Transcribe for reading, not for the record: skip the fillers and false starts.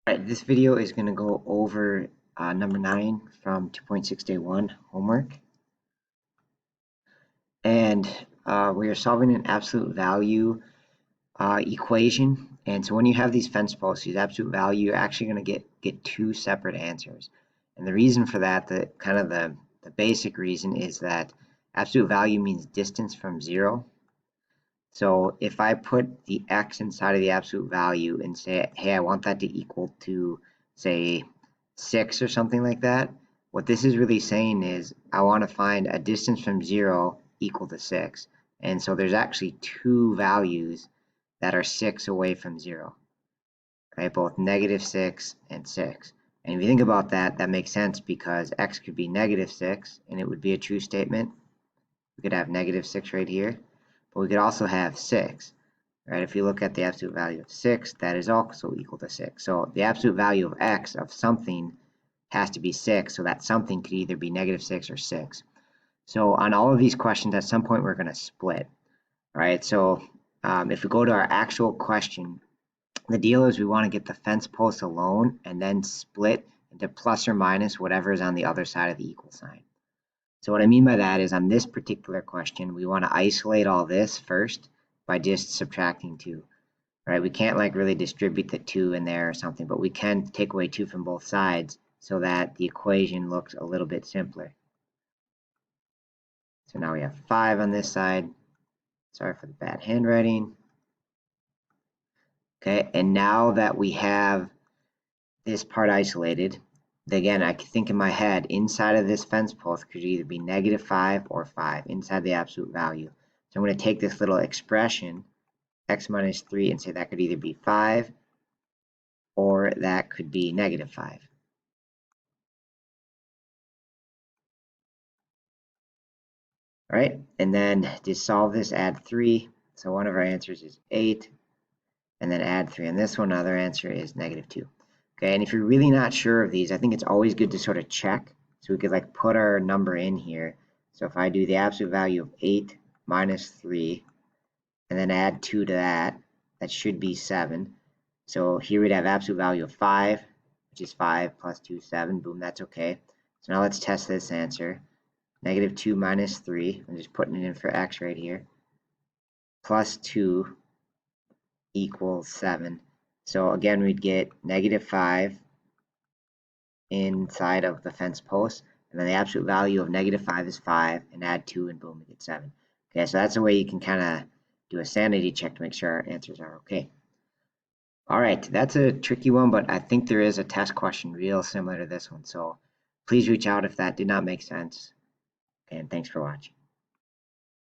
Alright, this video is going to go over number 9 from 2.6 day 1 homework. And we are solving an absolute value equation. And so when you have these fence posts, these absolute value, you're actually going to get two separate answers. And the reason for that, the basic reason is that absolute value means distance from 0. So if I put the x inside of the absolute value and say, hey, I want that to equal to, say, 6 or something like that, what this is really saying is I want to find a distance from 0 equal to 6. And so there's actually two values that are 6 away from 0, okay, both -6 and 6. And if you think about that, that makes sense because x could be -6 and it would be a true statement. We could have -6 right here. But we could also have 6, right? If you look at the absolute value of 6, that is also equal to 6. So the absolute value of x of something has to be 6, so that something could either be -6 or 6. So on all of these questions, at some point, we're going to split, right? So if we go to our actual question, the deal is we want to get the fence post alone and then split into plus or minus whatever is on the other side of the equal sign. So what I mean by that is on this particular question, we want to isolate all this first by just subtracting 2, right? We can't like really distribute the 2 in there or something, but we can take away 2 from both sides so that the equation looks a little bit simpler. So now we have 5 on this side. Sorry for the bad handwriting. Okay, and now that we have this part isolated, again, I can think in my head, inside of this fence post could either be -5 or 5 inside the absolute value. So I'm going to take this little expression, x minus 3, and say that could either be 5 or that could be -5. All right, and then to solve this, add 3. So one of our answers is 8, and then add 3. And this one, other answer is -2. Okay, and if you're really not sure of these, I think it's always good to sort of check. So we could like put our number in here. So if I do the absolute value of 8 minus 3, and then add 2 to that, that should be 7. So here we'd have absolute value of 5, which is 5 plus 2, 7. Boom, that's okay. So now let's test this answer. -2 minus 3, I'm just putting it in for x right here, plus 2 equals 7. So again, we'd get -5 inside of the fence post, and then the absolute value of -5 is 5, and add 2, and boom, we get 7. Okay, so that's a way you can kind of do a sanity check to make sure our answers are okay. All right, that's a tricky one, but I think there is a test question real similar to this one, so please reach out if that did not make sense, and thanks for watching.